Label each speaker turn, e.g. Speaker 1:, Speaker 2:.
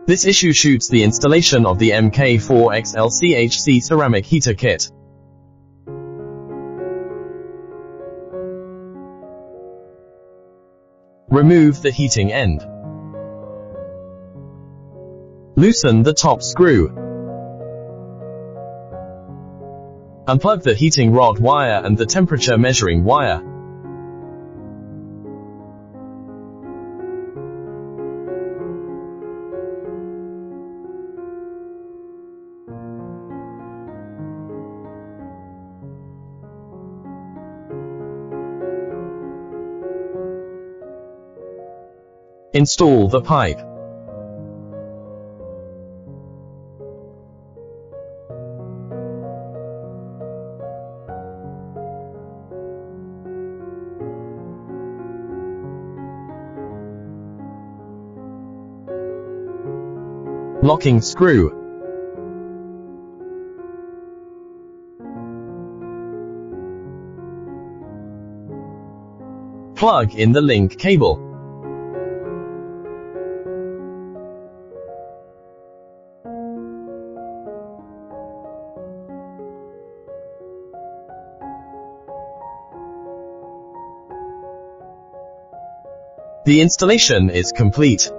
Speaker 1: This issue shoots the installation of the MK4XL CHC Ceramic Heater Kit. Remove the heating end. Loosen the top screw. Unplug the heating rod wire and the temperature measuring wire. Install the pipe. Locking screw. Plug in the link cable. The installation is complete.